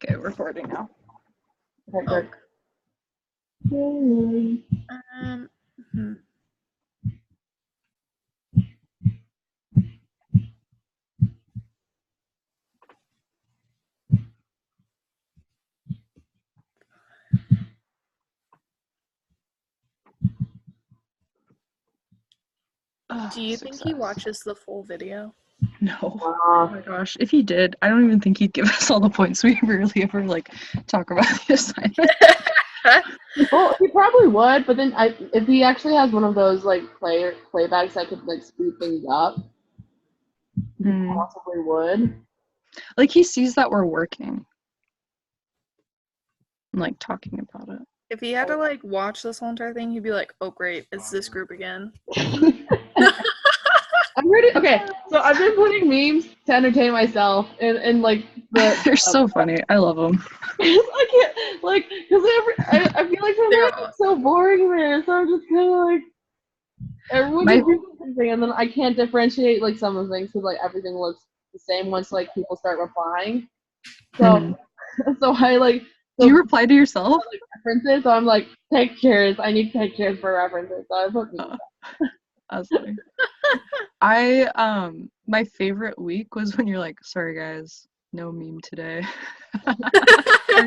Okay, recording now. Okay, Oh. good. Hmm. Do you think he watches the full video? No. Oh my gosh. If he did, I don't even think he'd give us all the points. We rarely ever talk about the assignment. Well, he probably would, but then if he actually has one of those playbacks that could speed things up, he possibly would. Like he sees that we're working. And talking about it. If he had to watch this whole entire thing, he'd be like, "Oh great, it's this group again." I'm ready. Okay, so I've been putting memes to entertain myself, and they're so funny. I love them. I can't because I feel like sometimes it's so boring there, so I'm just kind of everyone can do something, and then I can't differentiate some of the things because everything looks the same once people start replying. So so I Do you reply to yourself? References, so I'm pictures. I need pictures for references. So I put that's funny. My favorite week was when you're like, sorry guys, no meme today. Or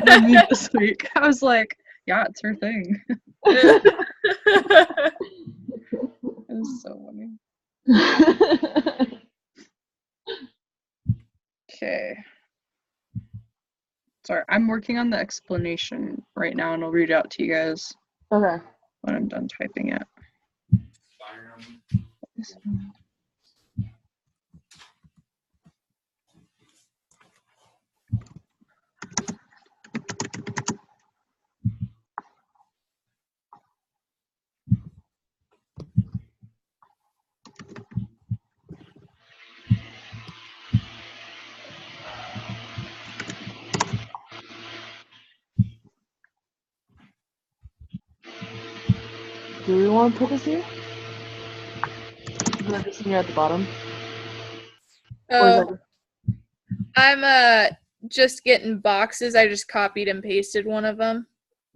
no meme this week. I was like, yeah, it's her thing. It was so funny. Okay. Sorry, I'm working on the explanation right now, and I'll read it out to you guys. Okay. When I'm done typing it. Do we want to put this here? Is that just here at the bottom? Oh, I'm just getting boxes. I just copied and pasted one of them.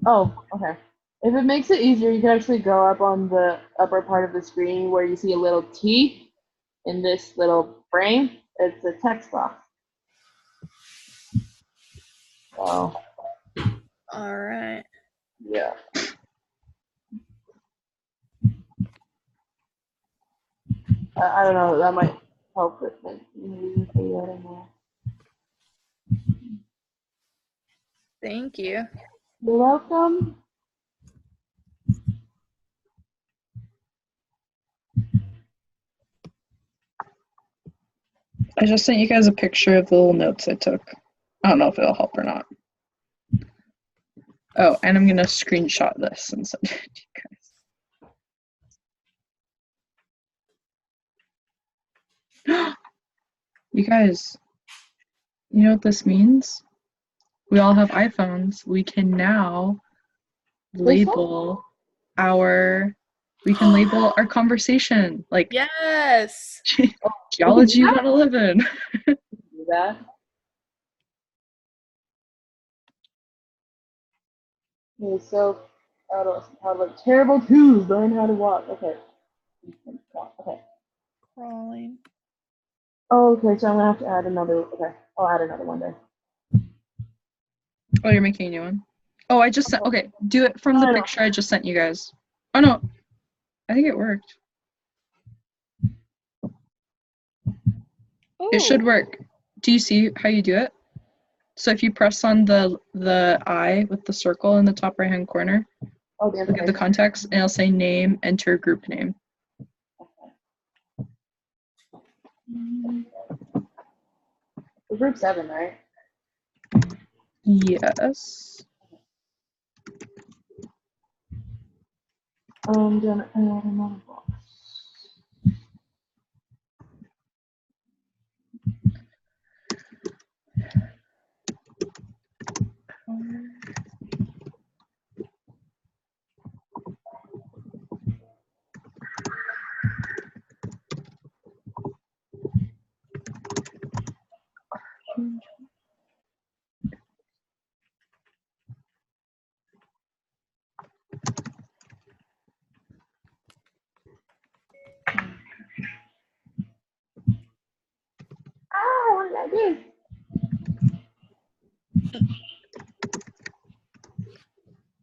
Oh, okay. If it makes it easier, you can actually go up on the upper part of the screen where you see a little T in this little frame. It's a text box. Oh. All right. Yeah. I don't know. That might help with it. Maybe I don't know. Thank you. You're welcome. I just sent you guys a picture of the little notes I took. I don't know if it'll help or not. Oh, and I'm going to screenshot this and send it to you guys. You guys, you know what this means? We all have iPhones. We can now label our conversation. Yes. Geology 111. Do that. Okay, so how to terrible twos, learn how to walk. Okay. Okay. Crawling. Oh, okay, so I'm gonna have to add another. Okay, I'll add another one there. Oh, you're making a new one? Oh, I just sent. Okay, do it from the picture I just sent you guys. Oh no, I think it worked. Ooh. It should work. Do you see how you do it? So if you press on the eye with the circle in the top right hand corner, look at the context, and it'll say name, enter group name. We're group 7, right? Yes. I'm gonna add another box.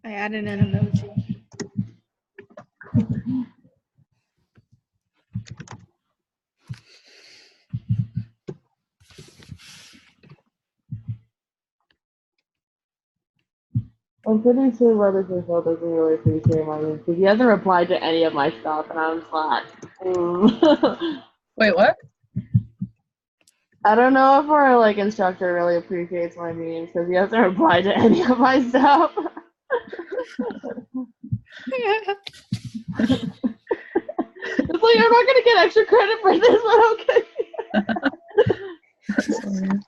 I added an emoji. I'm pretty sure Brother Phil doesn't really appreciate my memes because he hasn't replied to any of my stuff, and I'm just like, Wait, what? I don't know if our like instructor really appreciates my memes because he hasn't replied to any of my stuff. It's like I'm not gonna get extra credit for this, but okay. That's hilarious.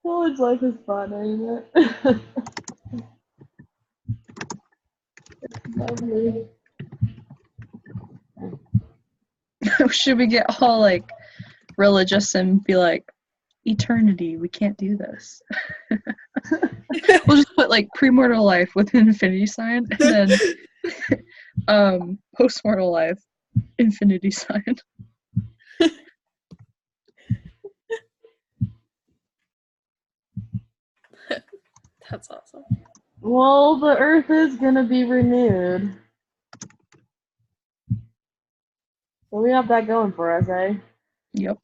College life is fun, ain't it? It's lovely. Should we get all like religious and be like, eternity, we can't do this. We'll just put like premortal life with an infinity sign, and then postmortal life, infinity sign. That's awesome. Well, the earth is gonna be renewed. So we have that going for us, eh? Yep.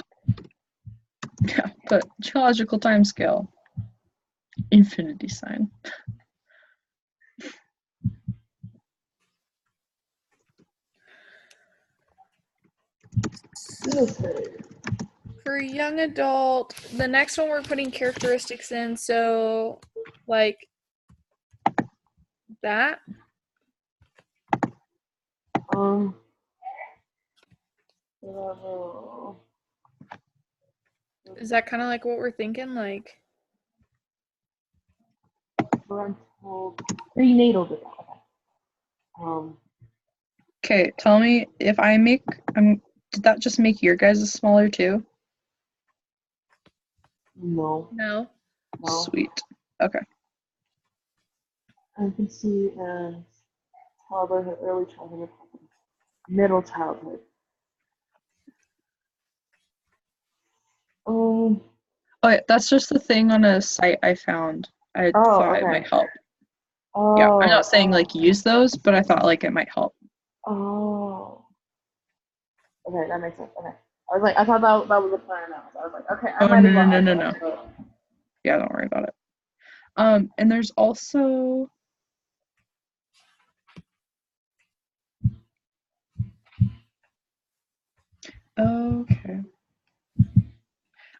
Yeah, but geological timescale, infinity sign. For young adult, the next one we're putting characteristics in, so like that. Is that kind of like what we're thinking? Like prenatal development. Okay, tell me if I make, did that just make your guys' smaller too? No. No. Sweet. Okay. I can see as childhood, early childhood, middle childhood. Oh, that's just the thing on a site I found. I thought it might help. Yeah, I'm not saying like use those, but I thought like it might help. Oh. Okay, that makes sense. Okay. I was like, I thought that was a plan now. So I was like, okay, I might as well. No. Yeah, don't worry about it. And there's also okay.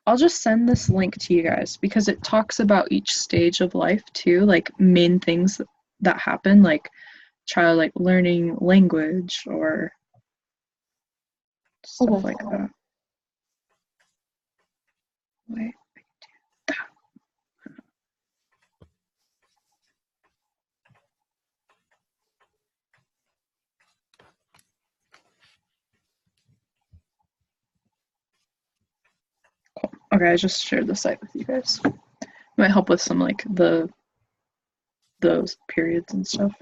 I'll just send this link to you guys because it talks about each stage of life too, like main things that happen, like child like learning language or stuff like that. Wait, I can do that. Cool. Okay, I just shared the site with you guys. It might help with some like those periods and stuff.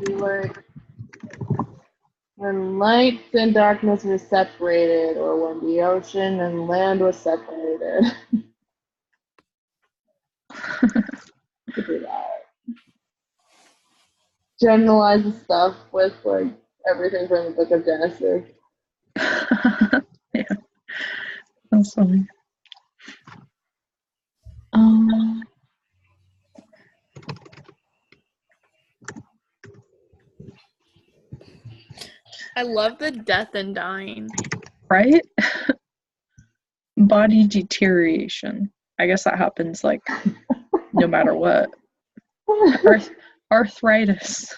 Like when light and darkness were separated, or when the ocean and land was separated. Do that. Generalize the stuff with like everything from the Book of Genesis. Yeah, that's funny. I love the death and dying. Right? Body deterioration. I guess that happens like no matter what. Arthritis.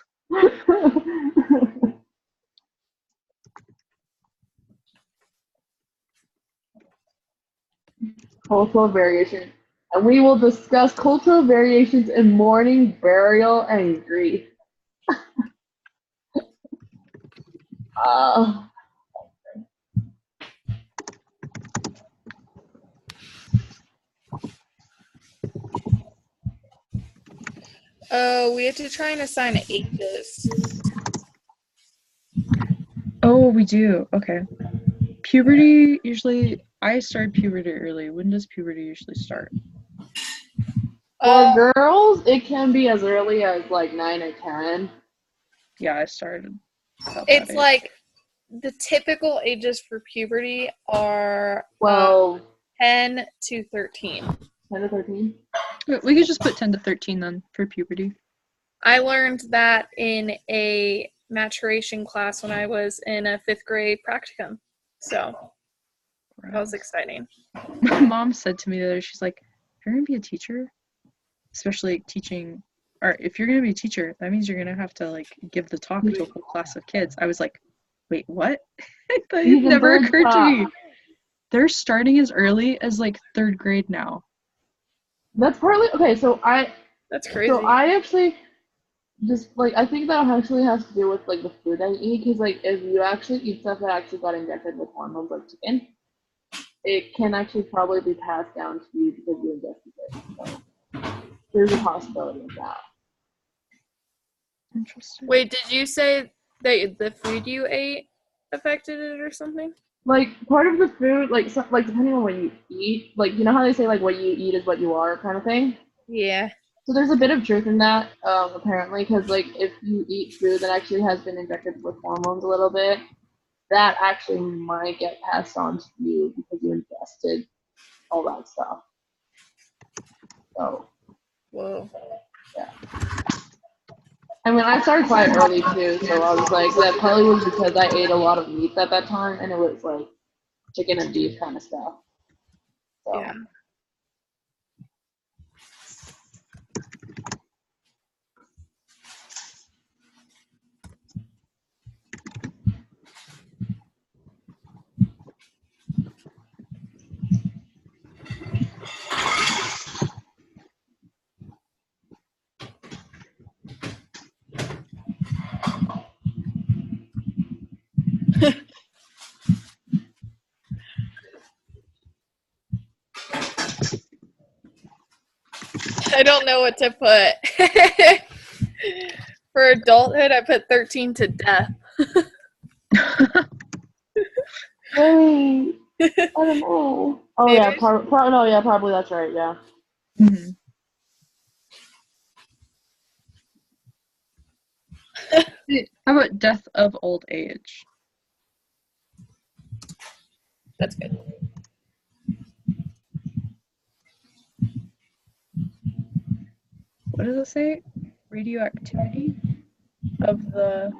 Cultural variation. And we will discuss cultural variations in mourning, burial, and grief. We have to try and assign ages. Oh, we do. Okay. Puberty usually. I started puberty early. When does puberty usually start? For girls, it can be as early as like 9 or 10. Yeah, I started. It's like the typical ages for puberty are 10 to 13. 10 to 13? We could just put 10 to 13 then for puberty. I learned that in a maturation class when I was in a 5th grade practicum. So that was exciting. My mom said to me the other day, she's like, if you're going to be a teacher, especially teaching, or if you're going to be a teacher, that means you're going to have to like give the talk to a whole class of kids. I was like, wait, what? That never occurred to me. They're starting as early as like 3rd grade now. That's partly okay. That's crazy. So I actually just like I think that actually has to do with like the food I eat, because like if you actually eat stuff that actually got injected with hormones like chicken, it can actually probably be passed down to you because you ingested it. So there's a possibility of that. Interesting. Wait, did you say that the food you ate affected it or something? Like part of the food, like depending on what you eat, like you know how they say like what you eat is what you are kind of thing. Yeah. So there's a bit of truth in that, apparently, because like if you eat food that actually has been injected with hormones a little bit, that actually might get passed on to you because you ingested all that stuff. So. Whoa. Yeah. I mean, I started quite early too, so I was like, that probably was because I ate a lot of meat at that time, and it was like chicken and beef kind of stuff. So. Yeah. I don't know what to put. For adulthood, I put 13 to death. Wait, I don't know. Oh yeah, probably that's right. Yeah. Mm-hmm. How about death of old age? That's good. What does it say? Radioactivity of the.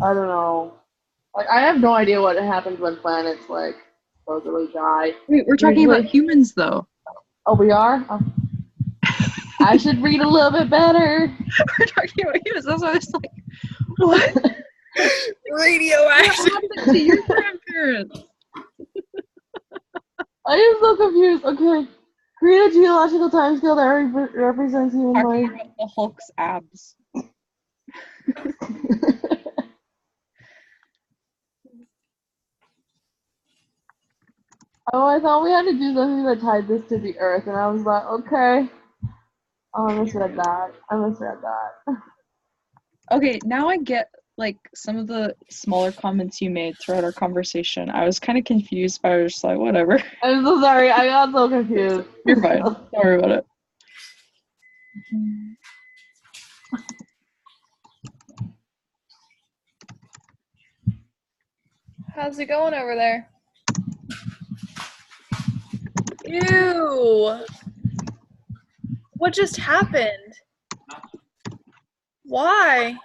I don't know. Like I have no idea what happens when planets like supposedly die. Wait, we're talking about humans though. Oh, we are? Oh. I should read a little bit better. We're talking about humans. That's why I was like, what? Radioactive. What happened to your grandparents? I am so confused. Okay. Create a geological timescale that represents human life. Talking about the Hulk's abs. Oh, I thought we had to do something that tied this to the Earth, and I was like, okay. Oh, I misread that. Okay, now I get like some of the smaller comments you made throughout our conversation. I was kind of confused, but I was just like, whatever. I'm so sorry. I got so confused. You're fine. Don't worry about it. How's it going over there? Ew. What just happened? Why?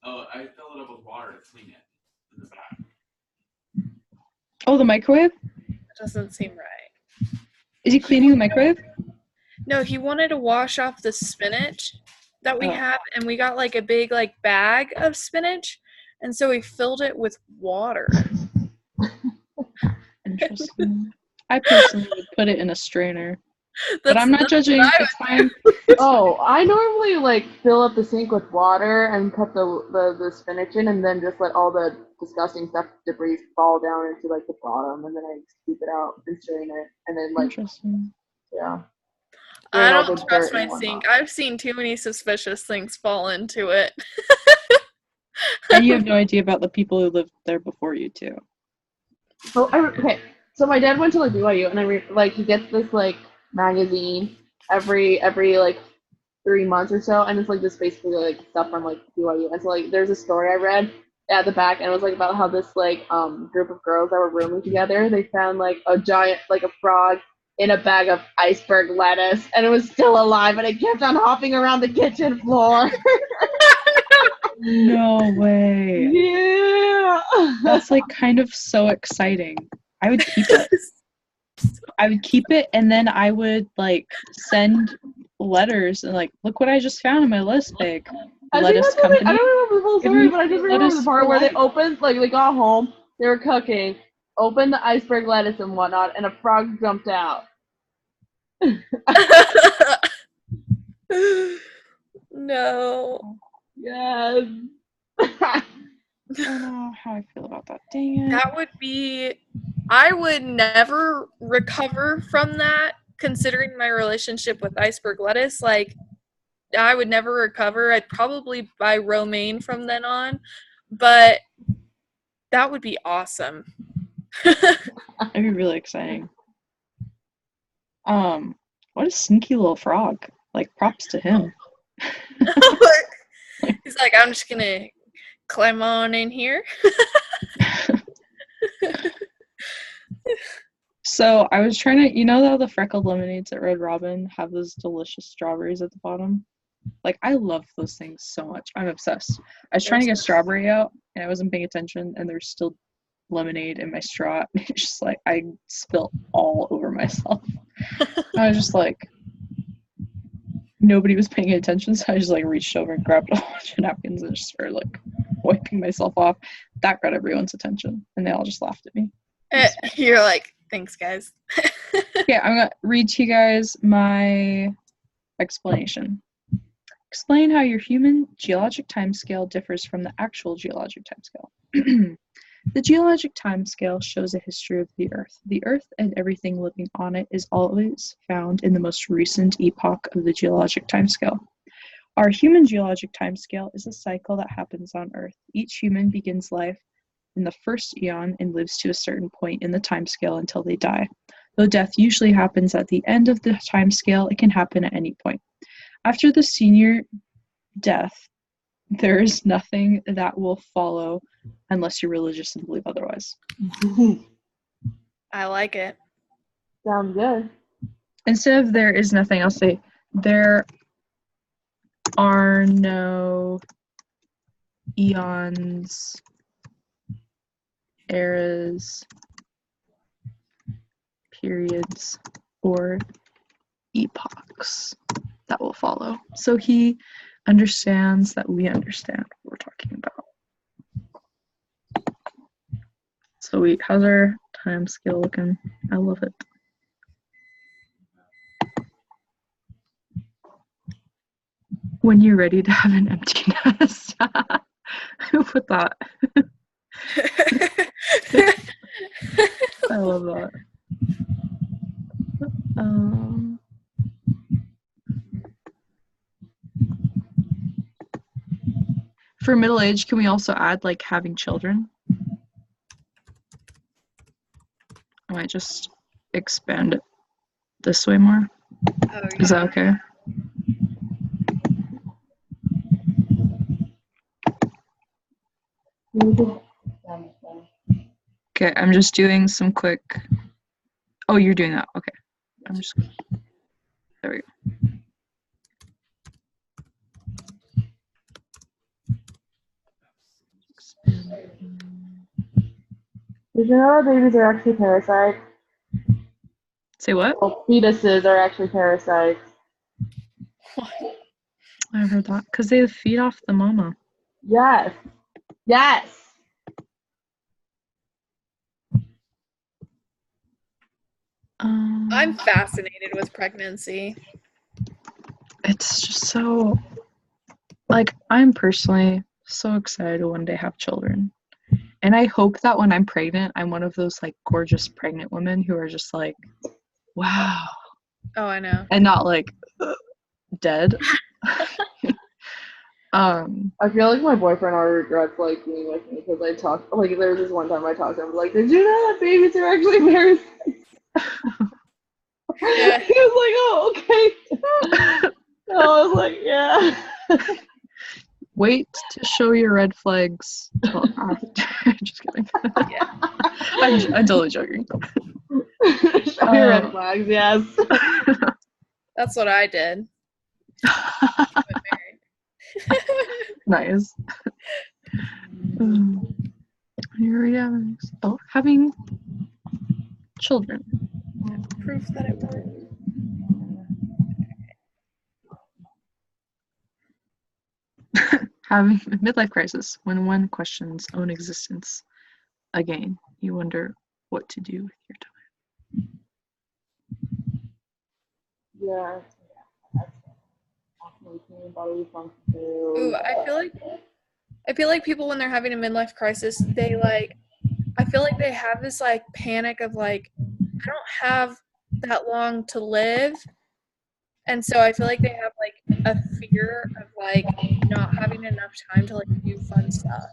Oh, I filled it up with water to clean it in the back. Oh, the microwave? That doesn't seem right. Is he cleaning the microwave? No, he wanted to wash off the spinach that we have, and we got like a big like bag of spinach, and so we filled it with water. Interesting. I personally would put it in a strainer. But I'm not that's judging. what I It's fine. Oh, I normally like fill up the sink with water and put the spinach in, and then just let all the disgusting stuff debris fall down into like the bottom, and then I scoop it out and strain it, and then like Interesting. yeah, I drain all don't the trust dirt my and whatnot. sink. I've seen too many suspicious things fall into it. And you have no idea about the people who lived there before you too. So okay, so my dad went to like BYU, and like he gets this like magazine every like 3 months or so, and it's like this basically like stuff from like BYU. And so like there's a story I read at the back, and it was like about how this like group of girls that were rooming together, they found like a giant like a frog in a bag of iceberg lettuce, and it was still alive, and it kept on hopping around the kitchen floor. No way. Yeah. That's like kind of so exciting. I would keep it. I would keep it, and then I would like send letters and like, look what I just found in my lettuce bag. Lettuce company. I don't remember the whole story, but I just remember the part where they opened, like they got home, they were cooking, opened the iceberg lettuce and whatnot, and a frog jumped out. No. Yes. I don't know how I feel about that. Dang it. That would be. I would never recover from that, considering my relationship with iceberg lettuce. Like, I would never recover. I'd probably buy romaine from then on, but that would be awesome. That'd be really exciting. What a sneaky little frog. Like, props to him. He's like, I'm just gonna climb on in here. So I was trying to, you know how the freckled lemonades at Red Robin have those delicious strawberries at the bottom? Like, I love those things so much. I'm obsessed. I was trying to get strawberry out, and I wasn't paying attention, and there's still lemonade in my straw. It's just like, I spilt all over myself. I was just like, nobody was paying attention, so I just like reached over and grabbed a bunch of napkins and just started like wiping myself off. That got everyone's attention, and they all just laughed at me. You're like, thanks, guys. Yeah, I'm gonna read to you guys my explanation. Explain how your human geologic timescale differs from the actual geologic timescale. The geologic timescale shows a history of the Earth. The Earth and everything living on it is always found in the most recent epoch of the geologic timescale. Our human geologic timescale is a cycle that happens on Earth. Each human begins life in the first eon and lives to a certain point in the timescale until they die. Though death usually happens at the end of the timescale, it can happen at any point. After the senior death, there is nothing that will follow unless you're religious and believe otherwise. I like it. Sounds good. Instead of there is nothing, I'll say there are no eons, eras, periods, or epochs that will follow. So he understands that we understand what we're talking about. So how's our time scale looking? I love it. When you're ready to have an empty nest. Who put that? I love that. For middle age, can we also add like having children? I might just expand it this way more. Oh, Is that okay? Okay, I'm just doing some quick. Oh, you're doing that. Okay. I'm just. There we go. Did you know that babies are actually parasites? Say what? Well, fetuses are actually parasites. I heard that. Because they feed off the mama. Yes. Yes. I'm fascinated with pregnancy. It's just so, like, I'm personally so excited to one day have children. And I hope that when I'm pregnant, I'm one of those, like, gorgeous pregnant women who are just like, wow. Oh, I know. And not, like, dead. I feel like my boyfriend already regrets like being with me because I talked like there was this one time I talked to him like, did you know that babies are actually parasites? Yeah. He was like, oh, okay. So I was like, yeah. Wait to show your red flags till after. Just kidding. Yeah. I'm totally joking. Show your red flags, yes. That's what I did. Got married. Nice. Having children. Proof that it worked. Having a midlife crisis when one questions own existence. Again, you wonder what to do with your time. Yeah. That's definitely bodily function too. Ooh, I feel like people when they're having a midlife crisis, I feel like they have this like panic of like, I don't have that long to live. And so I feel like they have like a fear of like not having enough time to like do fun stuff.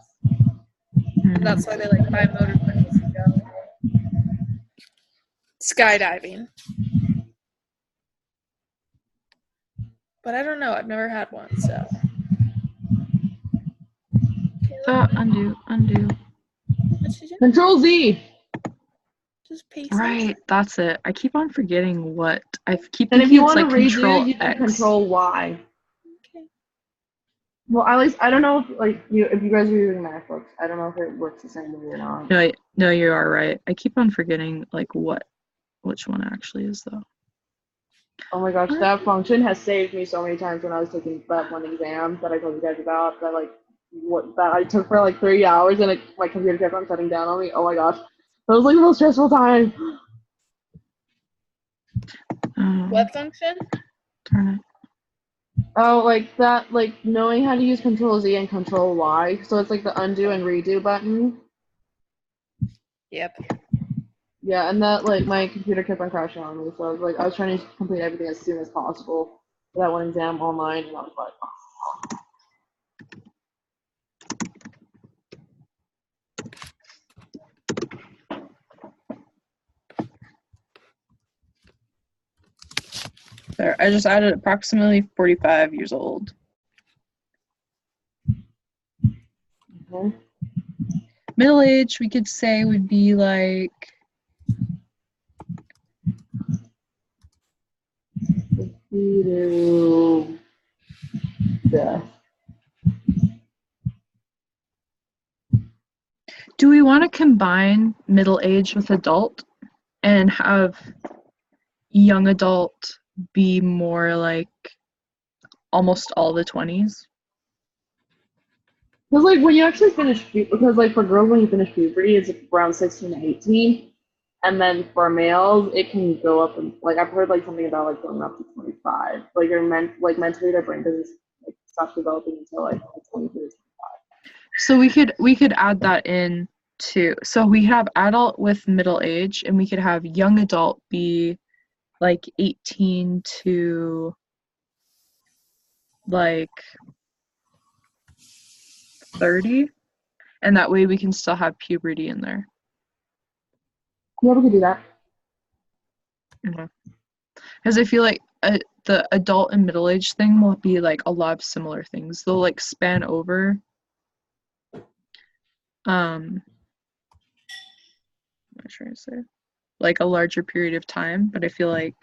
And that's why they like buy motorcycles and go skydiving. But I don't know, I've never had one, so. Undo. What you do? Control Z. Just pace. Right, that's it. I keep on forgetting what I keep And if thinking you it's want like to redo, Control you do X. Control Y. Okay. Well, at least I don't know if like if you guys are using MacBooks, I don't know if it works the same way or not. No, you are right. I keep on forgetting like which one actually is though. Oh my gosh, that function has saved me so many times when I was taking that one exam that I told you guys about. That I took for like 3 hours and my computer kept on shutting down on me. Oh my gosh, that was like the most stressful time. What function? Darn it. Oh, like that, like knowing how to use Control Z and Control Y. So it's like the undo and redo button. Yep. Yeah, and that like my computer kept on crashing on me, so I was like I was trying to complete everything as soon as possible for that one exam online, and I was like, oh. There, I just added approximately 45 years old. Okay. Middle age, we could say, would be like 50 to death. do we want to combine middle age with adult and have young adult be more like almost all the 20s? Because like when you actually finish, because like for girls when you finish puberty, it's around 16 to 18, and then for males it can go up and like I've heard like something about like going up to 25. Like mentally their brain doesn't like stop developing until like 23 to 25. So we could add that in too. So we have adult with middle age, and we could have young adult be like 18 to like 30, and that way we can still have puberty in there. Yeah, we could do that. Because I feel like the adult and middle age thing will be like a lot of similar things. They'll like span over what am I trying to say? Like a larger period of time, but I feel like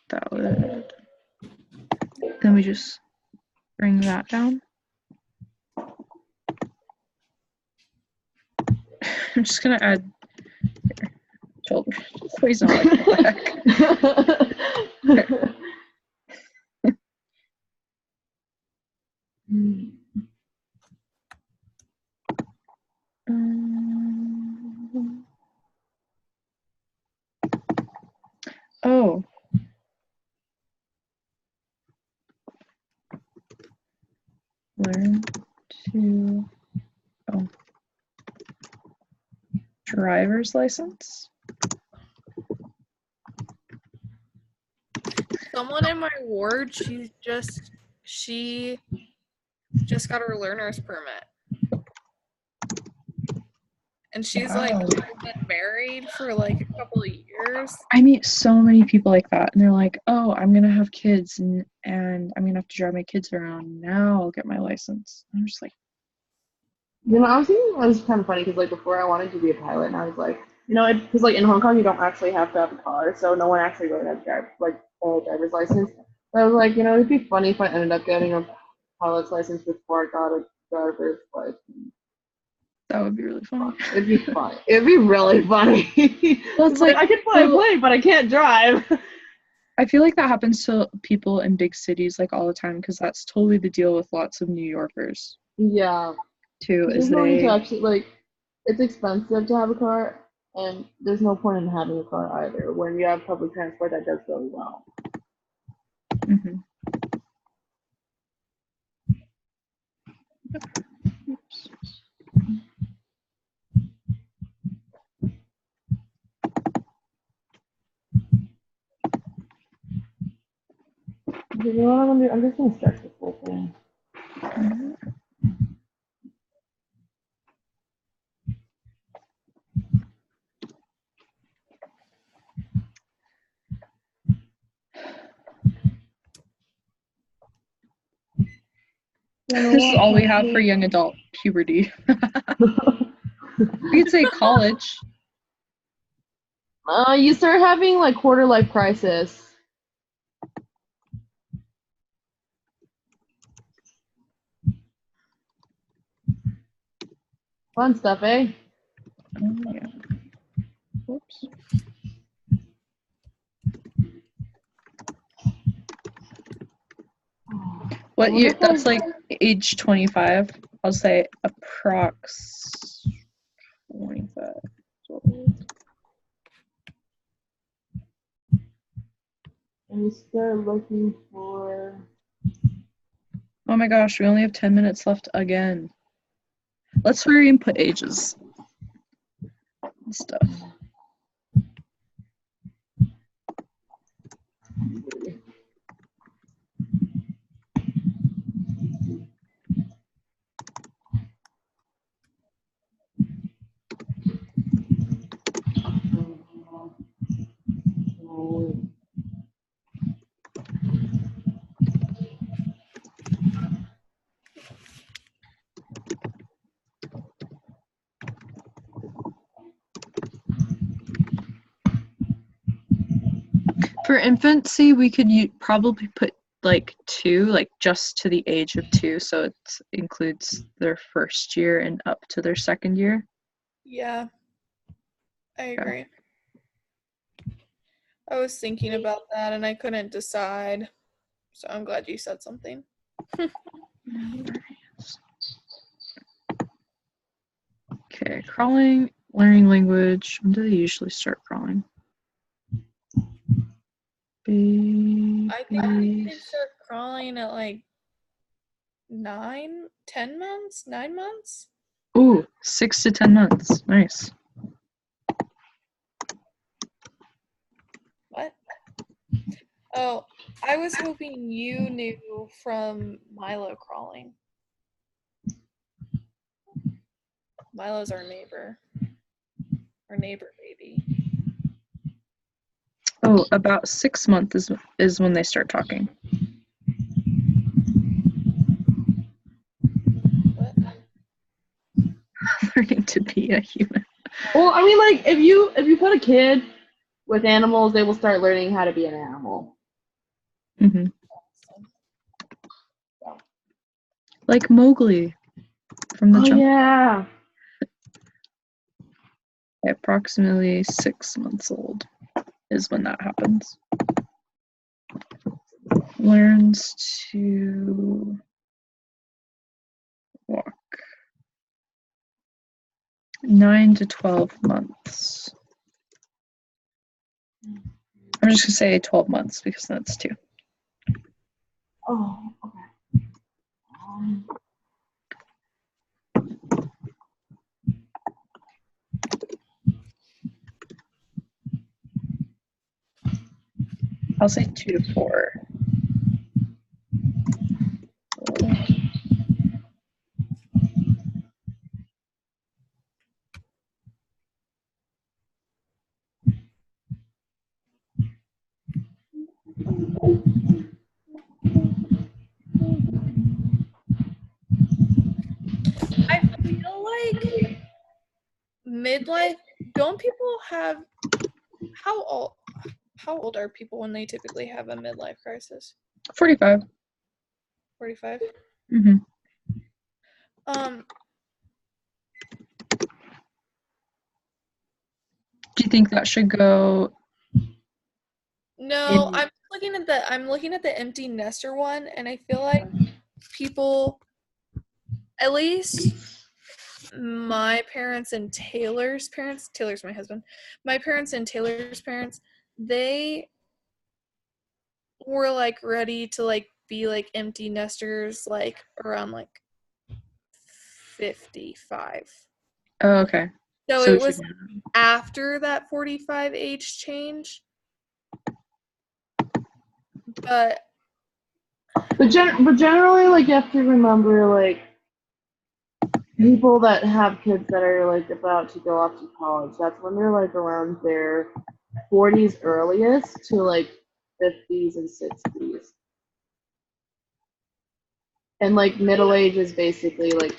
that would, then we just bring that down. I'm just gonna add here, children. Please not like Oh. Learn to driver's license. Someone in my ward, she just got her learner's permit. And she's like been married for like a couple of years. I meet so many people like that, and they're like, "Oh, I'm gonna have kids, and I'm gonna have to drive my kids around. Now I'll get my license." And I'm just like, You know, I was thinking it was kind of funny because like before I wanted to be a pilot, and I was like, you know, because like in Hong Kong you don't actually have to have a car, so no one actually really has a driver's license. But I was like, you know, it'd be funny if I ended up getting a pilot's license before I got a driver's license. that would be really funny. It'd be funny. It'd be really funny. Well, it's like I can fly a plane, but I can't drive. I feel like that happens to people in big cities like all the time because that's totally the deal with lots of New Yorkers Yeah. too. There's no need to actually like. It's expensive to have a car, and there's no point in having a car either when you have public transport that does really well. Mm-hmm. Oops. You know what I'm gonna do? I'm just gonna stretch this whole thing. Mm-hmm. This is all we have for young adult puberty. We could say college. You start having like quarter life crisis. Fun stuff, eh? Oh, yeah. Whoops. What year? That's like age 25. I'll say approx 25 years old. And you start looking for. Oh my gosh, we only have 10 minutes left again. Let's hurry and put ages and stuff. For infancy, we could probably put like 2, like just to the age of 2, so it includes their first year and up to their second year. Yeah, I agree. I was thinking about that and I couldn't decide, so I'm glad you said something. Okay, crawling, learning language. When do they usually start crawling? I think they start crawling at like 9 months. Ooh, 6 to 10 months. Nice. What? Oh, I was hoping you knew from Milo crawling. Milo's our neighbor baby. Oh, about 6 months is when they start talking. What? Learning to be a human. Well, I mean, like if you put a kid with animals, they will start learning how to be an animal. Mm-hmm. Like Mowgli from the Jungle. Yeah. Approximately 6 months old is when that happens. Learns to walk. 9 to 12 months. I'm just gonna say 12 months because that's 2. Oh, okay. I'll say 2 to 4. I feel like midlife, don't people have, how old are people when they typically have a midlife crisis? 45. 45? Mm-hmm. Do you think that should go? No, I'm looking at the empty nester one, and I feel like people, at least my parents and Taylor's parents, Taylor's my husband, my parents and Taylor's parents, they were like ready to like be like empty nesters like around like 55. Oh, okay. So So it was after that 45 age change. But generally, like, you have to remember, like, people that have kids that are, like, about to go off to college, that's when they're, like, around their 40s earliest to, like, 50s and 60s. And, like, middle age is basically, like,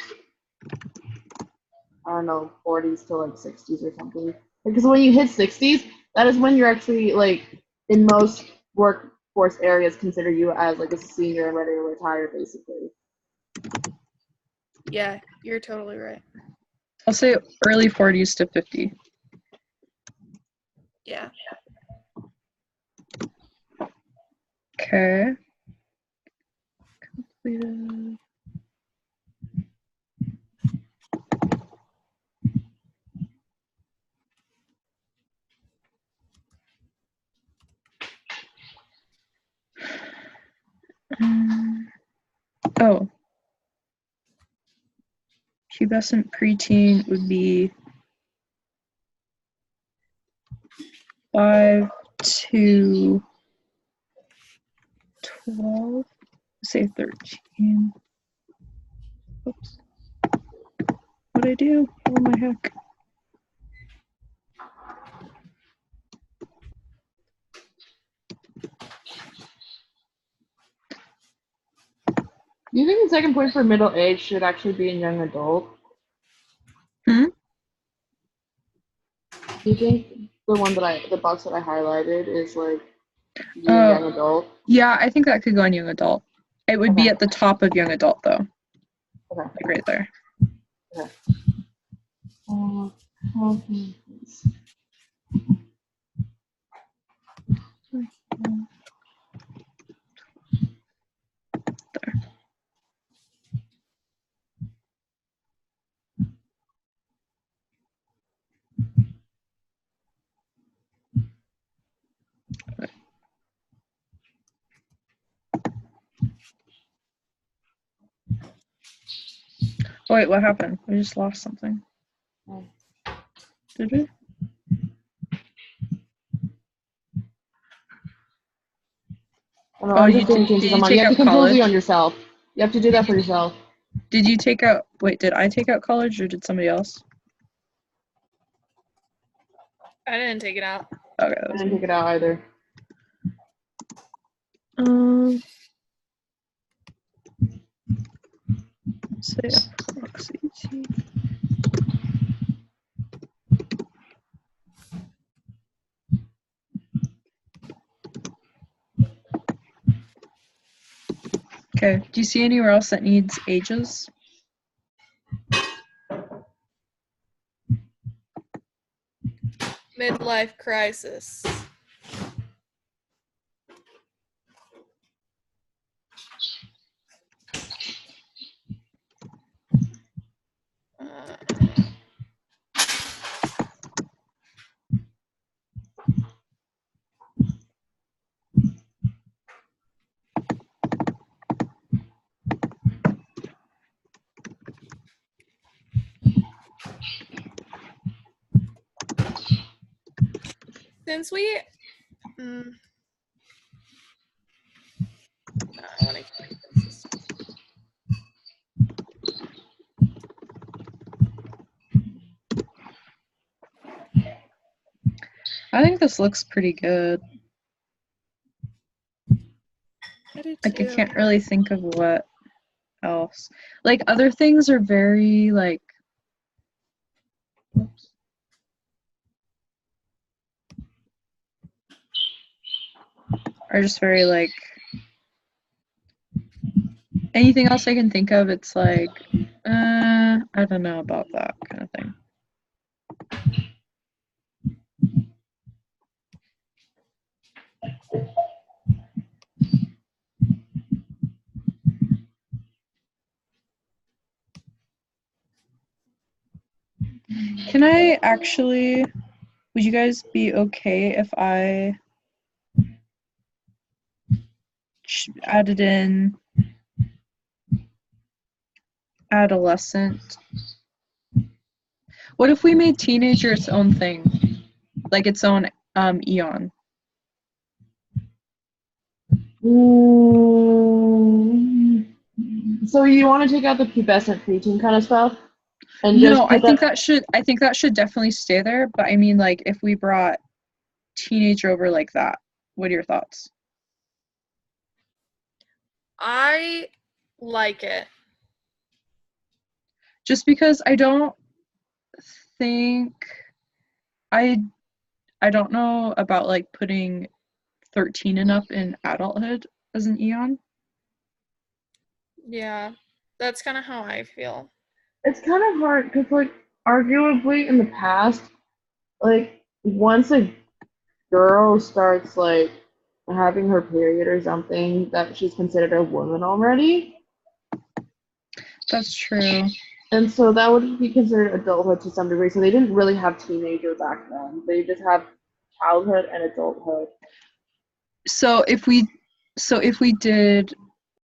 I don't know, 40s to, like, 60s or something. Because when you hit 60s, that is when you're actually, like, in most workforce areas consider you as, like, a senior and ready to retire, basically. yeah, you're totally right. I'll say early 40s to 50. Yeah. Okay. Completed. Oh. Pubescent preteen would be 5 to 12. Say 13. Oops. What'd I do? Oh my heck. Do you think the second point for middle age should actually be in young adult? Hmm? Do you think the box that I highlighted is like young adult? Yeah, I think that could go in young adult. It would be Okay. at the top of young adult though. Okay. Like right there. Okay. There. Oh wait, what happened? We just lost something. Did we? I'm just doing changes on mine. You have to completely on yourself. You have to do that for yourself. Did you take out, wait, did I take out college or did somebody else? I didn't take it out. Okay. I didn't take it out either. Say approximate. Okay, do you see anywhere else that needs ages? Midlife crisis. Since we, I want to keep this. I think this looks pretty good. Like, I can't really think of what else. Like, other things are very, like, oops. Are just very, like, anything else I can think of, it's like, I don't know about that kind of thing. Can I actually, would you guys be okay if I added in adolescent? What if we made teenager its own thing? Like its own eon? So you want to take out the pubescent preteen kind of stuff? And No, I think that should definitely stay there, but I mean, like, if we brought teenager over like that, what are your thoughts? I like it. Just because I don't think I don't know about like putting 13 and up in adulthood as an eon. Yeah, that's kind of how I feel. It's kind of hard because, like, arguably in the past, like, once a girl starts, like, having her period or something, that she's considered a woman already. That's true. And so that would be considered adulthood to some degree. So they didn't really have teenager back then. They just have childhood and adulthood. So if we did